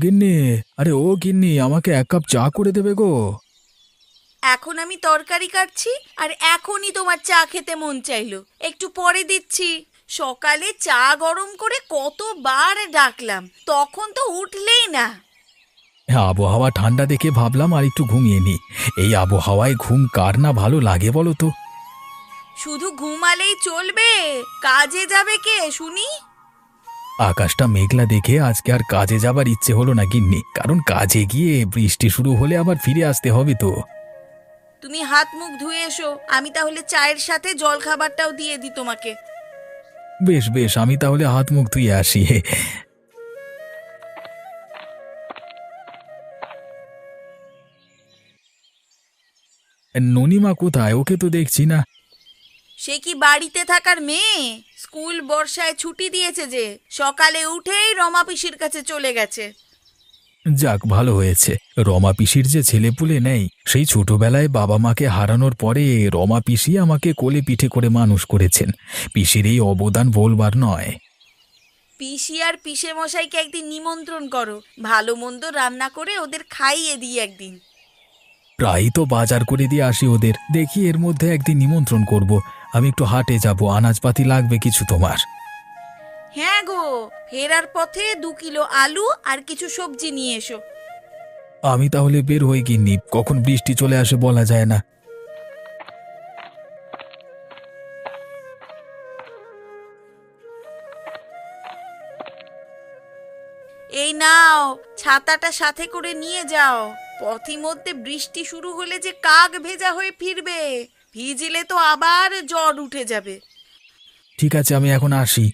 গিন্নি, আরে ও গিন্নি, আমাকে এক কাপ চা করে দেবে গো। এখন আমি তরকারি কাটছি আর এখনই তোমার চা খেতে মন চাইলো। একটু পরে দিচ্ছি। সকালে চা গরম করে কতবার ডাকলাম, তখন তো উঠলেই না। হ্যাঁ, আবহাওয়া ঠান্ডা দেখে ভাবলাম আর একটু ঘুমিয়ে নি। এই আবহাওয়ায় ঘুম কার না ভালো লাগে বলো তো। শুধু ঘুমালেই চলবে? কাজে যাবে কে শুনি? আকাশটা মেঘলা দেখে আজকে আর কাজে যাবার ইচ্ছে হলো না গিন্নি, কারণ কাজে গিয়ে বৃষ্টি শুরু হলে আবার ফিরে আসতে হবে তো। তুমি হাত মুখ ধুয়ে এসো, আমি তাহলে চায়ের সাথে জল খাবারটাও দিয়ে দিই তোমাকে। বেশ বেশ, আমি তাহলে হাত মুখ ধুয়ে আসি। ননিমা কোথায়? ওকে তো দেখছি না। সে কি বাড়িতে থাকার মেয়ে? স্কুল বর্ষায় ছুটি দিয়েছে যে, সকালে উঠেই রমা পিসির কাছে চলে গেছে। যাক, ভালো হয়েছে। রমা পিসির যে ছেলেপুলে নেই, সেই ছোটবেলায় বাবা মাকে হারানোর পরে রমা পিসি আমাকে কোলে পিঠে করে মানুষ করেছেন। পিসির এই অবদান বলবার নয়। পিসি আর পিসে মশাইকে একদিন নিমন্ত্রণ করো, ভালো মন্দ রান্না করে ওদের খাইয়ে দিই একদিন। প্রায়ই তো বাজার করে দিয়ে আসি ওদের, দেখি এর মধ্যে একদিন নিমন্ত্রণ করব। আমি একটু হাটে যাব, আনাজপাতি লাগবে কিছু তোমার। হ্যাঁ গো, ফেরার পথে 2 কিলো আলু আর কিছু সবজি নিয়ে এসো। আমি তাহলে বের হয়ে গিন্নি, কখন বৃষ্টি চলে আসে বলা যায় না। এই নাও, ছাতাটা সাথে করে নিয়ে যাও। পথিমধ্যে বৃষ্টি শুরু হলে যে কাক ভেজা হয়ে ফিরবে, ভিজলে তো আবার জ্বর উঠে যাবে। ঠিক আছে, আমি এখন আসি।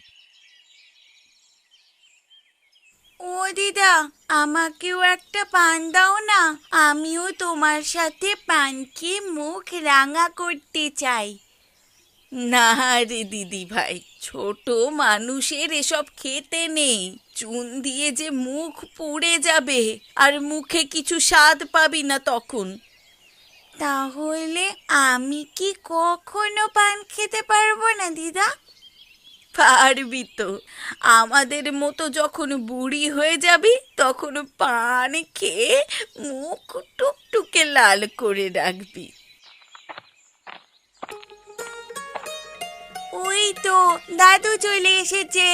ও দিদা, আমাকেও একটা পান দাও না, আমিও তোমার সাথে পান খেয়ে মুখ রাঙা করতে চাই। না রে দিদি ভাই, ছোট মানুষের এসব খেতে নেই। চুন দিয়ে যে মুখ পুড়ে যাবে, আর মুখে কিছু স্বাদ পাবি না তখন। তাহলে আমি কি কখনো পান খেতে পারবো না দিদা? পারবি তো। আমাদের মতো যখন বুড়ি হয়ে যাবি, তখন পান খেয়ে মুখ টুকটুকে লাল করে রাখবি। ওই তো দাদু চলে এসেছে।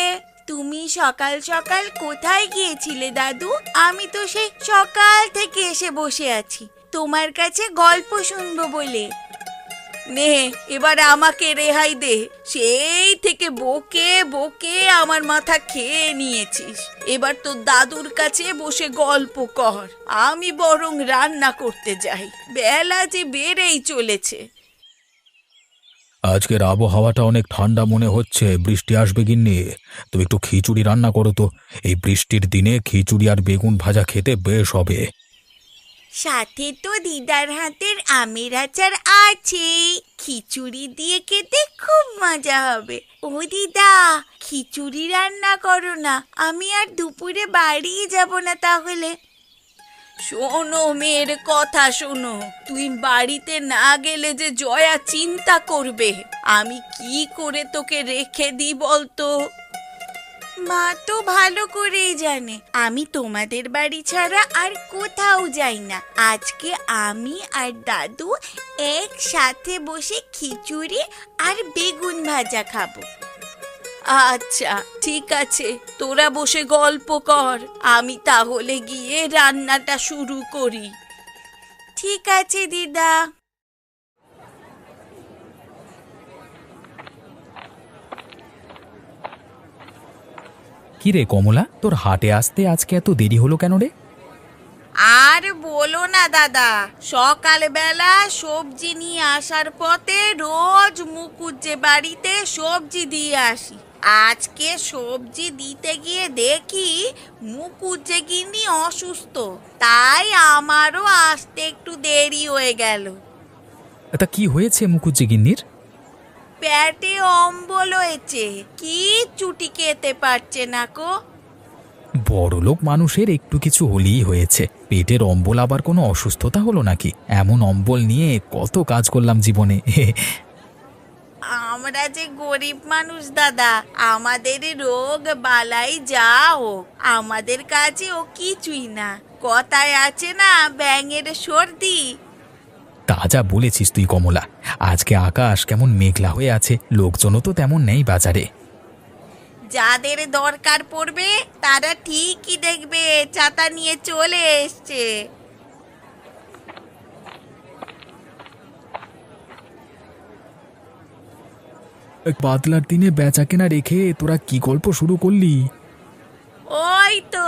তুমি সকাল সকাল কোথায় গিয়েছিলে দাদু? আমি তো সেই সকাল থেকে এসে বসে আছি তোমার কাছে গল্প শুনবো বলে। নে, এবার আমাকে রেহাই দে। সেই থেকে বকে বকে আমার মাথা খেয়ে নিয়েছিস। এবার তো দাদুর কাছে বসে গল্প কর, আমি বরং রান্না করতে যাই। বেলা যে বেড়েই চলেছে। আজকের আবহাওয়াটা অনেক ঠান্ডা মনে হচ্ছে, বৃষ্টি আসবে গিন্নি। তুমি একটু খিচুড়ি রান্না করো তো। এই বৃষ্টির দিনে খিচুড়ি আর বেগুন ভাজা খেতে বেশ হবে। সাথে তো দিদার হাতের আমের আচার আছে, খিচুড়ি দিয়ে খেতে খুব মজা হবে। ও দিদা, খিচুড়ি রান্না করো না, আমি আর দুপুরে বাড়ি যাব না তাহলে। শোনো মেয়ের কথা শোনো, তুই বাড়িতে না গেলে যে জয়া চিন্তা করবে। আমি কি করে তোকে রেখে দিই বলতো? মা তো ভালো করেই জানে আমি তোমাদের বাড়ি ছাড়া আর কোথাও যাই না। আজকে আমি আর দাদু একসাথে বসে খিচুড়ি আর বেগুন ভাজা খাবো। আচ্ছা ঠিক আছে, তোরা বসে গল্প কর, আমি তাহলে গিয়ে রান্নাটা শুরু করি। ঠিক আছে দিদা। কি রে কমলা, তোর হাটে আসতে আজকে এত দেরি হলো কেন রে? আর বলো না দাদা, সকালবেলা সবজি নিয়ে আসার পথে রোজ মুকুজ্জে বাড়িতে সবজি দিয়ে আসি। আজকে সবজি দিতে গিয়ে দেখি মুকুজ্জে গিন্নি অসুস্থ, তাই আমারও আসতে একটু দেরি হয়ে গেল। তা কি হয়েছে মুকুজ্জি গিন্নির? পেটে অম্বল হয়েছে, কি চুটি খেতে পারছে না কো। বড়লোক মানুষের একটু কিছু হলেই হয়েছে, পেটের অম্বল আবার কোনো অসুস্থতা হলো নাকি? এমন অম্বল নিয়ে কত কাজ করলাম জীবনে। আমরা যে গরিব মানুষ দাদা, আমাদের রোগ বালাই যা হোক আমাদের কাছে ও কিছুই না। কথায় আছে না, ব্যাঙের সর্দি। তা যা বলেছিস তুই কমলা। আজকে আকাশ কেমন মেঘলা হয়ে আছে, লোকজনও তো তেমন নেই বাজারে। যাদের দরকার পড়বে তারা ঠিকই দেখবে ছাতা নিয়ে চলে এসছে। বাদলার দিনে বেচা কেনা রেখে তোরা কি গল্প শুরু করলি? ওই তো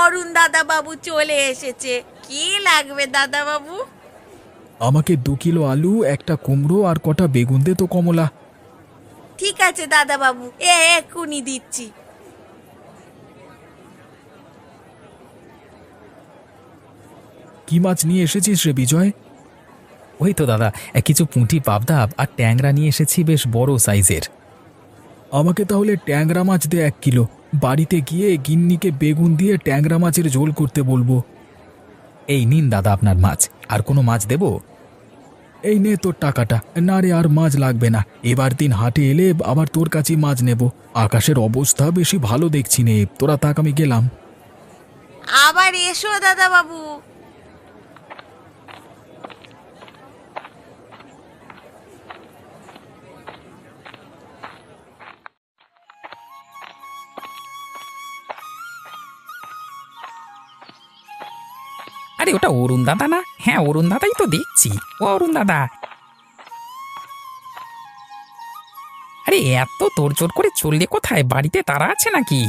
অরুণ দাদা বাবু চলে এসেছে। কি লাগবে দাদা বাবু? আমাকে 2 কিলো আলু, একটা কুমড়ো আর কটা বেগুন দে তো কমলা। ঠিক আছে দাদা বাবু, এক্ষুনি দিচ্ছি। কি মাছ নিয়ে এসেছিস রে বিজয়? ওই তো দাদা, কিছু পুঁটি পাবদা আর ট্যাংরা নিয়ে এসেছি, বেশ বড় সাইজের। আমাকে তাহলে ট্যাংরা মাছ দে 1 কিলো। বাড়িতে গিয়ে গিন্নিকে বেগুন দিয়ে ট্যাংরা মাছের ঝোল করতে বলবো। এই নিন দাদা আপনার মাছ। আর কোনো মাছ দেব? এই নে তোর টাকাটা। না রে, আর মাছ লাগবে না। এবার দিন হাটে এলে আবার তোর কাছেই মাছ নেব। আকাশের অবস্থা বেশি ভালো দেখছি নে, তোরা থাক, আমি গেলাম। আবার এসো দাদা বাবু। আরে ওটা অরুণ দাদা না? হ্যাঁ, অরুণ দাদাই তো দেখছি। ও অরুণ দাদা, আরে এত তোড়জোড় করে চললে কোথায়? বাড়িতে তারা আছে নাকি?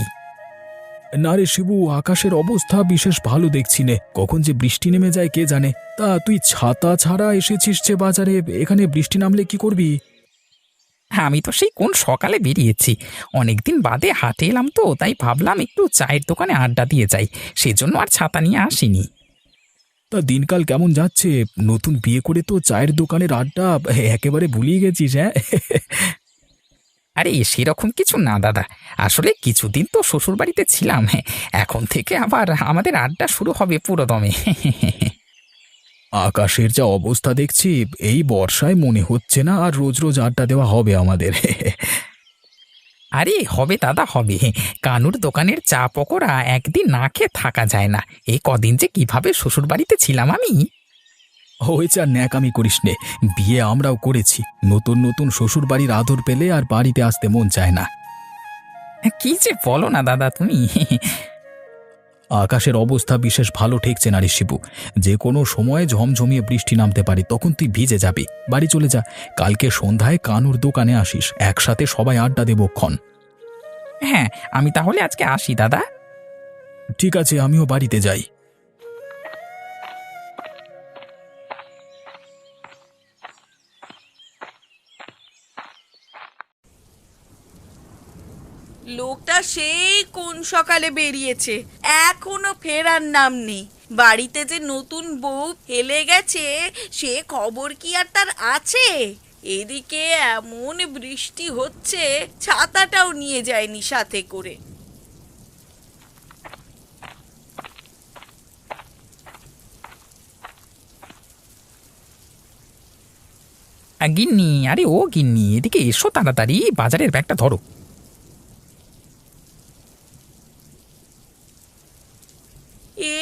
না রে শিবু, আকাশের অবস্থা বিশেষ ভালো দেখছি নে। কখন যে বৃষ্টি নেমে যায় কে জানে। তা তুই ছাতা ছাড়া এসেছিস যে বাজারে, এখানে বৃষ্টি নামলে কি করবি? আমি তো সেই কোন সকালে বেরিয়েছি। অনেকদিন বাদে হাটে এলাম তো, তাই ভাবলাম একটু চায়ের দোকানে আড্ডা দিয়ে যাই। সেজন্য আর ছাতা নিয়ে আসিনি। তা দিনকাল কেমন যাচ্ছে? নতুন বিয়ে করে তো চায়ের দোকানের আড্ডা একেবারে ভুলিয়ে গেছিস, হ্যাঁ? আরে সেরকম কিছু না দাদা, আসলে কিছুদিন তো শ্বশুর বাড়িতে ছিলাম। এখন থেকে আবার আমাদের আড্ডা শুরু হবে পুরো দমে। আকাশের যা অবস্থা দেখছি, এই বর্ষায় মনে হচ্ছে না আর রোজ রোজ আড্ডা দেওয়া হবে আমাদের। আরে হবে দাদা, হবে। কানুর দোকানের চা পকোড়া একদিন না খেয়ে থাকা যায় না। এই কদিন যে কিভাবে শ্বশুর বাড়িতে ছিলাম আমি। হয়েছে আর ন্যাকামি করিস নে। বিয়ে আমরাও করেছি। নতুন নতুন শ্বশুর বাড়ির আদর পেলে আর বাড়িতে আসতে মন চায় না। কি যে বলো না দাদা তুমি। আকাশের অবস্থা বিশেষ ভালো ঠেকছে না রে শিবু। যে কোনো সময় ঝমঝমিয়ে বৃষ্টি নামতে পারে, তখন তুই ভিজে যাবি। বাড়ি চলে যা। কালকে সন্ধ্যায় কানুর দোকানে আসিস, একসাথে সবাই আড্ডা দেবক্ষণ। হ্যাঁ, আমি তাহলে আজকে আসি দাদা। ঠিক আছে, আমিও বাড়িতে যাই। লোকটা সেই কোন সকালে বেরিয়েছে, এখনো ফেরার নাম নেই। বাড়িতে যে নতুন বউ ফেলে গেছে সে খবর কি আর তার আছে? এদিকে এমন বৃষ্টি হচ্ছে, ছাতাটাও নিয়ে যায়নি সাথে করে। গিন্নি, আরে ও গিন্নি, এদিকে এসো তাড়াতাড়ি, বাজারের ব্যাগটা ধরো।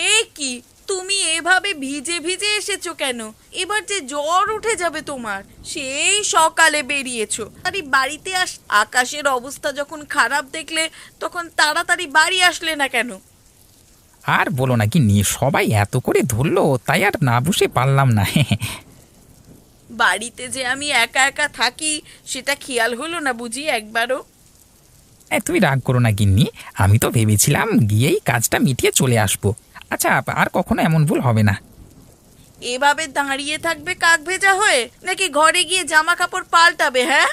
এ কি, তুমি এভাবে ভিজে ভিজে এসেছো কেন? এবার যে জ্বর উঠে যাবে তোমার। সেই সকালে বেরিয়েছো, আরে বাড়িতে আকাশের অবস্থা যখন খারাপ দেখলে তখন তাড়াতাড়ি বাড়ি আসলে না কেন? আর বলো না গিন্নি, সবাই এত করে ধরলো তাই আর না বসে পারলাম না। বাড়িতে যে আমি একা একা থাকি সেটা খেয়াল হলো না বুঝি একবারও? তুমি রাগ করো না গিন্নি, আমি তো ভেবেছিলাম গিয়েই কাজটা মিটিয়ে চলে আসবো। আচ্ছা, আর কখনো এমন ভুল হবে না। এভাবে দাঁড়িয়ে থাকবে কাক ভেজা হয়ে, নাকি ঘরে গিয়ে জামা কাপড় পাল্টাবে? হ্যাঁ,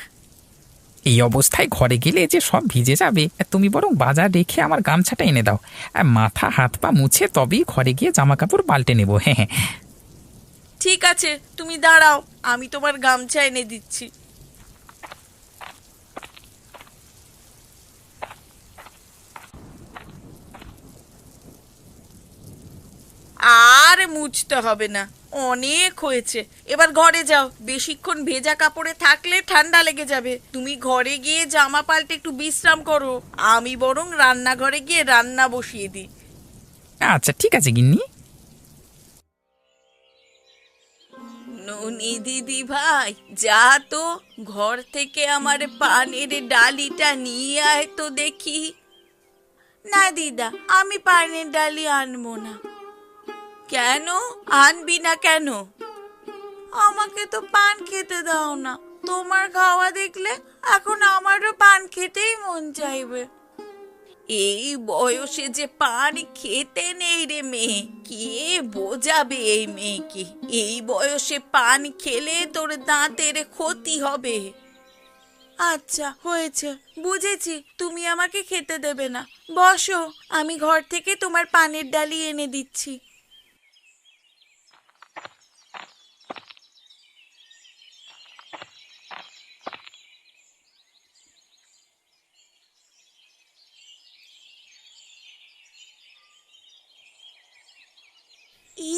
এই অবস্থায় ঘরে গেলে যে সব ভিজে যাবে। তুমি বরং বাজার রেখে আমার গামছাটা এনে দাও। মাথা হাত পা মুছে তবেই ঘরে গিয়ে জামা কাপড় পাল্টে নেবো। হ্যাঁ হ্যাঁ, ঠিক আছে, তুমি দাঁড়াও, আমি তোমার গামছা এনে দিচ্ছি। আর মুছতে হবে না, অনেক হয়েছে। এবার ঘরে যাও, বেশিক্ষণ ভেজা কাপড়ে থাকলে ঠান্ডা লেগে যাবে। তুমি ঘরে গিয়ে জামা পাল্টে একটু বিশ্রাম করো, আমি বরং রান্নাঘরে গিয়ে রান্না বসিয়ে দিই। আচ্ছা ঠিক আছে গিন্নি। ননি দিদি ভাই, যা তো ঘর থেকে আমার পানের ডালিটা নিয়ে আয় তো দেখি। না দিদা, আমি পানের ডালি আনবো না। কেন আনবি না কেন? আমাকে তো পান খেতে দাও না, তোমার খাওয়া দেখলে এখন আমারও পান খেতেই মন চাইবে। এই বয়সে যে পান খেতে নেই রে মেয়ে, কে বোঝাবে এই মেয়েকে? এই বয়সে পান খেলে তোর দাঁতের ক্ষতি হবে। আচ্ছা হয়েছে, বুঝেছি তুমি আমাকে খেতে দেবে না। বসো, আমি ঘর থেকে তোমার পানের ডালি এনে দিচ্ছি।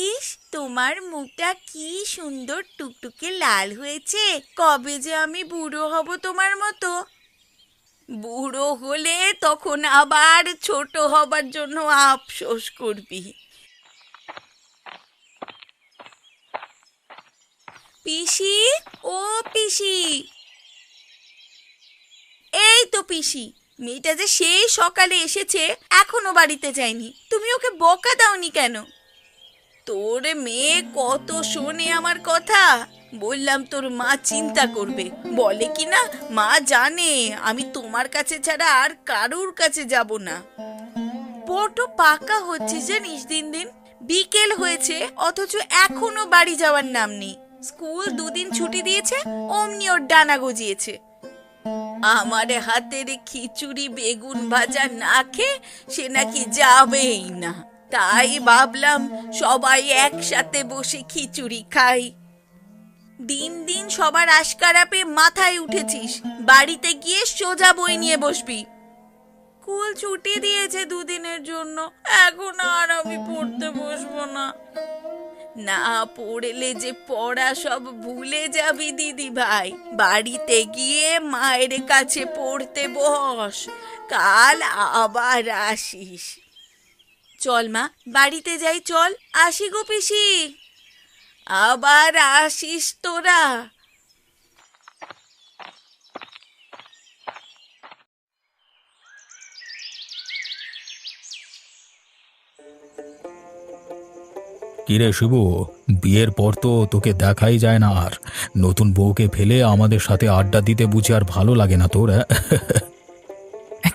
ইস, তোমার মুখটা কি সুন্দর টুকটুকে লাল হয়েছে। কবে যে আমি বুড়ো হব তোমার মতো? বুড়ো হলে তখন আবার ছোট হবার জন্য আফসোস করবি। পিসি, ও পিসি। এই তো পিসি, মেয়েটা যে সেই সকালে এসেছে, এখনো বাড়িতে যায়নি। তুমি ওকে বকা দাওনি কেন? তোর মেয়ে কত শোনে আমার কথা। বললাম তোর মা চিন্তা করবে, বলে কি না মা জানে আমি তোমার কাছে ছাড়া আর কারুর কাছে যাব না। বড় পাকা হচ্ছে জানিস দিন দিন। বিকেল হয়েছে অথচ এখনো বাড়ি যাওয়ার নাম নেই। স্কুল দুদিন ছুটি দিয়েছে, অমনি ওর ডানা গজিয়েছে। আমার হাতের খিচুড়ি বেগুন ভাজা না খেয়ে সে নাকি যাবেই না। তাই ভাবলাম সবাই একসাথে বসে খিচুড়ি খাই। দিন দিন সবার আশকারা পেয়ে মাথায় উঠেছিস, বাড়িতে গিয়ে সোজা বই নিয়ে বসবি। স্কুল ছুটি দিয়েছে দুদিনের জন্য, এখন আর আমি পড়তে বসবো না। না পড়লে যে পড়া সব ভুলে যাবি দিদি ভাই। বাড়িতে গিয়ে মায়ের কাছে পড়তে বস, কাল আবার আসিস। চল মা, বাড়িতে যাই, চল। আসি গো পিসি, আবার আসিস তোরা। কিরে শিবু, বিয়ের পর তো তোকে দেখাই যায় না আর। নতুন বউকে ফেলে আমাদের সাথে আড্ডা দিতে বুঝি আর ভালো লাগে না তোর?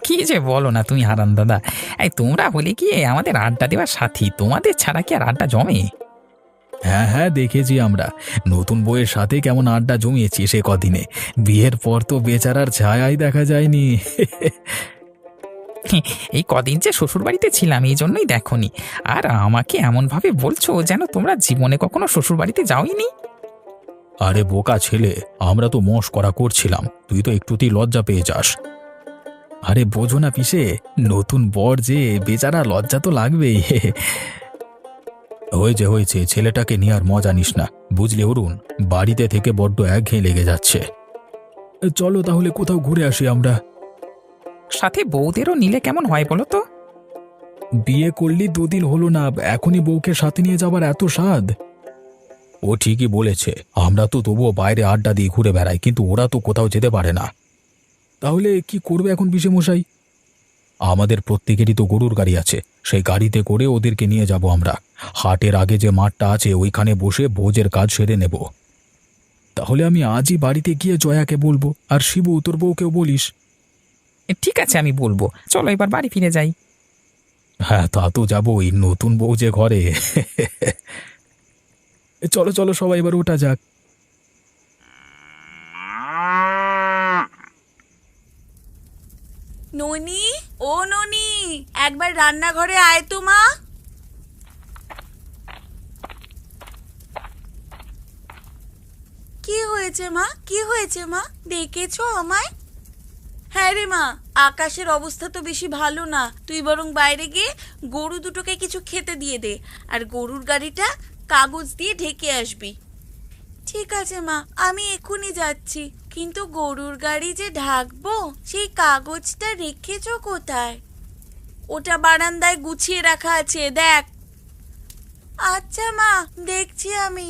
কি যে বলো না তুমি হারান দাদা, এই তোমরা হলে কি আমাদের আড্ডা দেওয়ার সাথী, তোমাদের ছাড়া কি আর আড্ডা জমে? হ্যাঁ হ্যাঁ, দেখেছি আমরা নতুন বউয়ের সাথে কেমন আড্ডা জমিয়েছি সে কদিনে। বিয়ের পর তো বেচারার ছায়াই দেখা যায়নি। এই কদিন যে শ্বশুর বাড়িতে ছিলাম এই জন্যই দেখোনি। আর আমাকে এমনভাবে বলছো যেন তোমরা জীবনে কখনো শ্বশুর বাড়িতে যাওইনি। আরে বোকা ছেলে, আমরা তো মশকরা করছিলাম, তুই তো একটুতেই লজ্জা পেয়ে যাস। আরে বোঝো না পিসে, নতুন বর যে বেচারা, লজ্জা তো লাগবেই। হয়েছে হয়েছে, ছেলেটাকে নিয়ে আর মজা নিস না, বুঝলি অরুণ? বাড়িতে থেকে বড্ড একঘেয়ে লেগে যাচ্ছে। চলো তাহলে কোথাও ঘুরে আসি আমরা। সাথে বউদেরও নিলে কেমন হয় বলো তো? বিয়ে করলি দুদিন হলো না, এখনই বউকে সাথে নিয়ে যাবার এত স্বাদ? ও ঠিকই বলেছে, আমরা তো তবুও বাইরে আড্ডা দিয়ে ঘুরে বেড়াই, কিন্তু ওরা তো কোথাও যেতে পারে না। তাহলে কি করবে এখন পিসে মশাই? আমাদের প্রত্যেকেরই তো গরুর গাড়ি আছে, সেই গাড়িতে করে ওদেরকে নিয়ে যাব আমরা। হাটের আগে যে মাঠটা আছে ওইখানে বসে ভোজের কাজ সেরে নেব। তাহলে আমি আজই বাড়িতে গিয়ে জয়াকে বলবো, আর শিবু তোর বউকেও বলিস। ঠিক আছে, আমি বলবো। চলো এবার বাড়ি ফিরে যাই। হ্যাঁ তা তো যাবোই, নতুন বউ যে ঘরে। চলো চলো সবাই এবার ওঠা যাক। ননি, ও ননি, একবার রান্নাঘরে আয় তো মা। কি হয়েছে মা, কি হয়েছে মা, ডেকেছো আমায়? হ্যাঁ রে মা, আকাশের অবস্থা তো বেশি ভালো না, তুই বরং বাইরে গিয়ে গরু দুটোকে কিছু খেতে দিয়ে দে, আর গরুর গাড়িটা কাগজ দিয়ে ঢেকে আসবি। ঠিক আছে মা, আমি এক্ষুনি যাচ্ছি। কিন্তু গরুর গাড়ি যে ঢাকবো, সেই কাগজটা রেখেছো কোথায়? ওটা বারান্দায় গুছিয়ে রাখা আছে, দেখ। আচ্ছা মা, দেখছি আমি।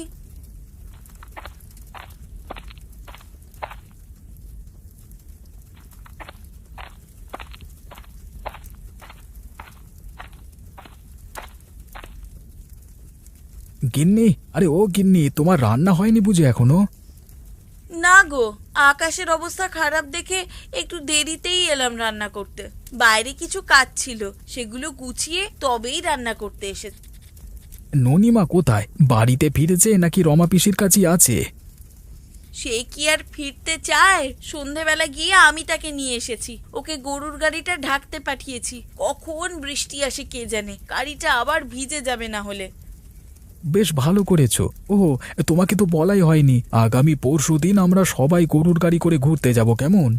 গিন্নি, আরে ও গিন্নি, তোমার রান্না হয়নি বুঝি এখনো? না গো, আকাশের অবস্থা খারাপ দেখে একটু দেরিতেই এলাম রান্না করতে। বাইরে কিছু কাজ ছিল, সেগুলো গুছিয়ে তবেই রান্না করতে এসেছি। ননিমা কোথায়? বাড়িতে ফিরেছে নাকি রমা পিসির কাছেই আছে? সে কি আর ফিরতে চায়? সন্ধেবেলা গিয়ে আমি তাকে নিয়ে এসেছি, ওকে গরুর গাড়িটা ঢাকতে পাঠিয়েছি। কখন বৃষ্টি আসে কে জানে, গাড়িটা আবার ভিজে যাবে না হলে। বেশ ভালো করেছো। ও, তোমাকে তো বলাই হয়নি, আগামী পরশুদিন আমরা সবাই গরুর গাড়ি করে ঘুরতে যাব, কেমন?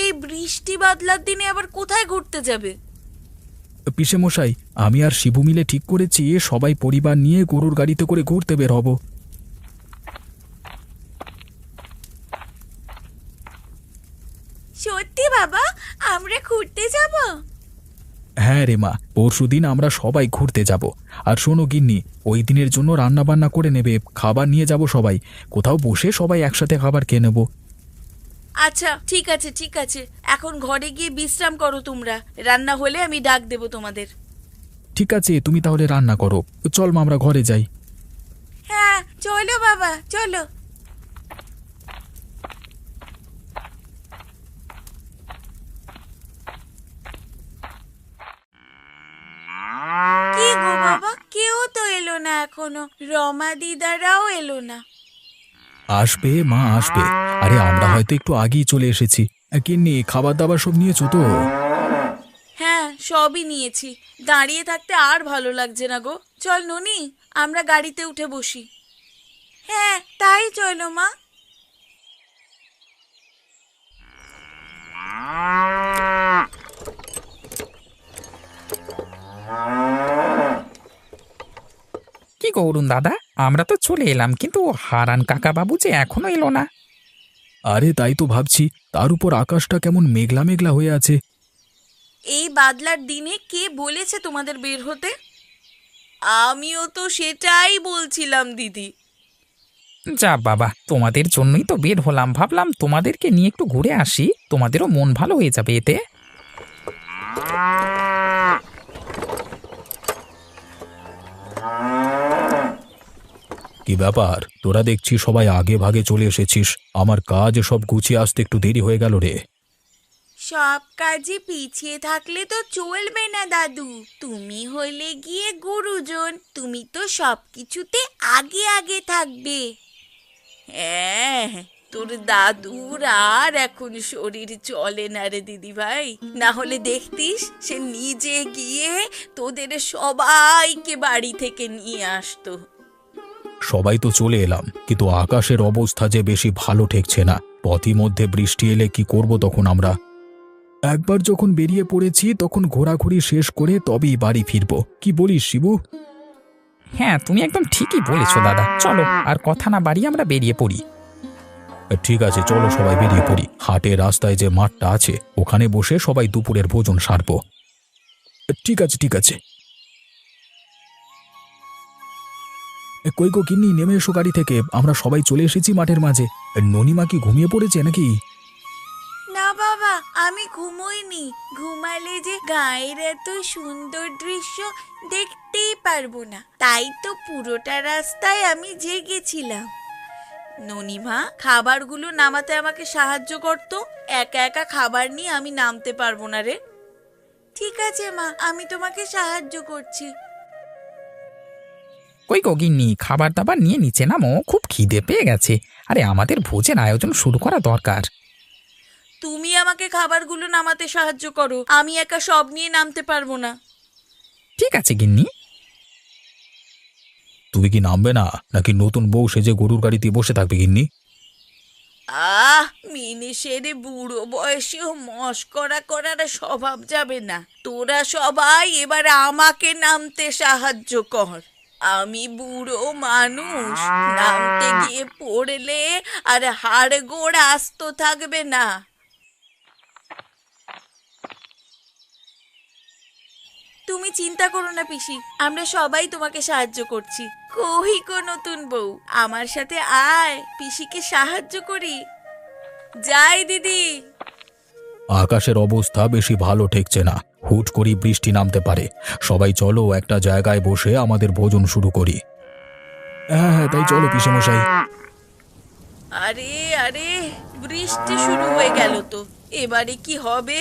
এই বৃষ্টি বাদলার দিনে আবার কোথায় ঘুরতে যাবে? পিসে মশাই, আমি আর শিবু মিলে ঠিক করেছি সবাই পরিবার নিয়ে গরুর গাড়িতে করে ঘুরতে বের হব। সত্যি বাবা, আমরা ঘুরতে যাব? হ্যাঁ রে মা, পরশুদিন আমরা সবাই ঘুরতে যাব। আর শোনো গিন্নি, ওই দিনের জন্য রান্না বান্না করে নেবে, খাবার নিয়ে যাব সবাই, কোথাও বসে সবাই একসাথে খাবার খেয়ে নেব। আচ্ছা ঠিক আছে, ঠিক আছে, এখন ঘরে গিয়ে বিশ্রাম করো তোমরা। রান্না হলে আমি ডাক দেব তোমাদের। ঠিক আছে, তুমি তাহলে রান্না করো। চল মা, আমরা ঘরে যাই। হ্যাঁ চলো বাবা, চলো। কি গো বাবা, কেউ তো এলো না এখনো, রমা দিদারাও এলো না। আসবে মা, আসবে। আরে আমরা হয়তো একটু আগেই চলে এসেছি। গিন্নি, খাবার দাবার সব নিয়েছো তো? হ্যাঁ সবই নিয়েছি। দাঁড়িয়ে থাকতে আর ভালো লাগছে না গো, চল ননি, আমরা গাড়িতে উঠে বসি। হ্যাঁ তাই চলো মা। কি গো অরুণ দাদা, আমরা তো চলে এলাম, কিন্তু হারান কাকা বাবু যে এখনো এলো না। আরে তাই তো ভাবছি, তার উপর আকাশটা কেমন মেঘলা মেঘলা হয়ে আছে। এই বাদলার দিনে কে বলেছে তোমাদের বের হতে? আমিও তো সেটাই বলছিলাম দিদি। যা বাবা, তোমাদের জন্যই তো বের হলাম, ভাবলাম তোমাদেরকে নিয়ে একটু ঘুরে আসি, তোমাদেরও মন ভালো হয়ে যাবে এতে। কি ব্যাপার, তোরা দেখছি সবাই আগে ভাগে চলে এসেছিস, আমার কাজ সব গুছিয়ে আসতে একটু দেরি হয়ে গেল রে। সব কাজে পিছিয়ে থাকলে তো চলবে না দাদু, তুমি হলে গিয়ে গুরুজন, তুমি তো সব কিছুতে আগে আগে থাকবে। হ্যাঁ, তোর দাদুর আর এখন শরীর চলে না রে দিদি ভাই, না হলে দেখতিস সে নিজে গিয়ে তোদের সবাইকে বাড়ি থেকে নিয়ে আসতো। সবাই তো চলে এলাম, কিন্তু আকাশের অবস্থা যে বেশি ভালো ঠেকছে না। পথিমধ্যে বৃষ্টি এলে কি করব তখন আমরা? একবার যখন বেরিয়ে পড়েছি তখন ঘোরাঘুরি শেষ করে তবেই বাড়ি ফিরবো। কি বলিস শিবু? হ্যাঁ, তুমি একদম ঠিকই বলেছো দাদা, চলো আর কথা না বাড়িয়ে আমরা বেরিয়ে পড়ি। ঠিক আছে, চলো সবাই বেরিয়ে পড়ি। হাটের রাস্তায় যে মাঠটা আছে, ওখানে বসে সবাই দুপুরের ভোজন সারবো। ঠিক আছে, ঠিক আছে। কই গো গিন্নি, নেমে এসো গাড়ি থেকে, আমরা সবাই চলে এসেছি মাঠের মাঝে। ননিমা কি ঘুমিয়ে পড়েছে নাকি? না বাবা, আমি ঘুমোইনি, ঘুমালে যে গায়ের এত সুন্দর দৃশ্য দেখতেই পারবো না, তাই তো পুরোটা রাস্তায় আমি জেগেছিলাম। ননিমা, খাবারগুলো নামাতে আমাকে সাহায্য করতো, একা একা খাবার নিয়ে আমি নামতে পারবো না রে। ঠিক আছে মা, আমি তোমাকে সাহায্য করছি। কই গো গিন্নি, খাবার দাবার নিয়ে নিচে নামো, খুব খিদে পেয়ে গেছে। আরে আমাদের ভোজের আয়োজন শুরু করা দরকার। তুমি আমাকে খাবারগুলো নামাতে সাহায্য করো, আমি একা সব নিয়ে নামতে পারবো না। ঠিক আছে গিন্নি। তুমি কি নামবে না, নাকি নতুন বউ সেজে গরুর গাড়িতে বসে থাকবে গিন্নি? মিনিষের বুড়ো বয়সেও মস্করা করার স্বভাব যাবে না। তোরা সবাই এবার আমাকে নামতে সাহায্য কর। আমি বুড়ো মানুষ, নামতে গিয়ে পড়লে আর হাড় গোড় আস্ত থাকবে না। তুমি চিন্তা করো না পিসি, আমরা সবাই তোমাকে সাহায্য করছি। কই গো নতুন বউ, আমার সাথে আয়, পিসিকে সাহায্য করি। যাই দিদি। আকাশের অবস্থা বেশি ভালো ঠেকছে না, হুট করে বৃষ্টি নামতে পারে। সবাই চলো একটা জায়গায় বসে আমাদের ভোজন শুরু করি। হ্যাঁ হ্যাঁ, তাই চলো পিসেমশাই। আরে আরে, বৃষ্টি শুরু হয়ে গেল তো, এবারে কি হবে?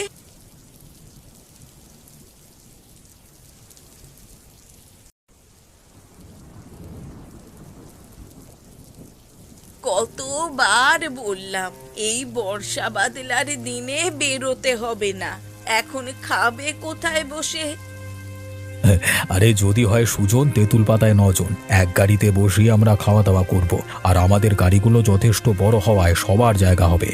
কতবার বললাম এই বর্ষা বাদলার দিনে বেরোতে হবে না। এখন খাবে কোথায় বসে? আরে যদি হয় সুজন, তেঁতুল পাতায় 9 জন এক গাড়িতে বসিয়ে আমরা খাওয়া দাওয়া করব, আর আমাদের গাড়িগুলো যথেষ্ট বড় হওয়ায় সবার জায়গা হবে।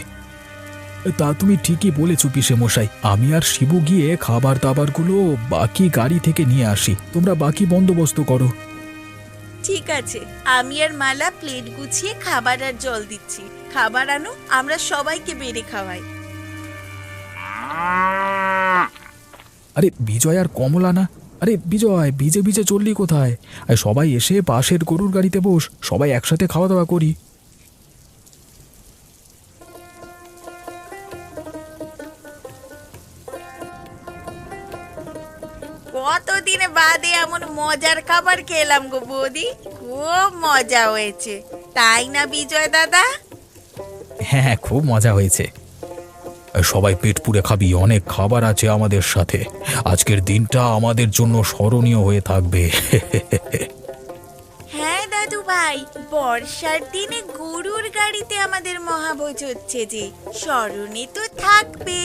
তা তুমি ঠিকই বলেছ পিসেমশাই, আমি আর শিবু গিয়ে খাবার দাবারগুলো বাকি গাড়ি থেকে নিয়ে আসি, তোমরা বাকি বন্দোবস্ত করো। ঠিক আছে, আমি আর মালা প্লেট গুছিয়ে খাবার আর জল দিচ্ছি। খাবার আনো, আমরা সবাইকে বেড়ে খাওয়াই। আরে বিজয় আর কমলা না? আরে বিজয়, ভিজে ভিজে চললি কোথায়? আর সবাই এসে পাশের গরুর গাড়িতে বস, সবাই একসাথে খাওয়া দাওয়া করি। কতদিন বাদে এমন মজার খাবার খেলাম গো বৌদি, খুব মজা হয়েছে, তাই না বিজয় দাদা? হ্যাঁ হ্যাঁ, খুব মজা হয়েছে। সবাই পেট পুরে খাবি, অনেক খাবার আছে আমাদের সাথে। আজকের দিনটা আমাদের জন্য স্মরণীয় হয়ে থাকবে। হ্যাঁ দাদু ভাই, বর্ষার দিনে গরুর গাড়িতে আমাদের মহাভোজ হচ্ছে যে, স্মরণে তো থাকবে।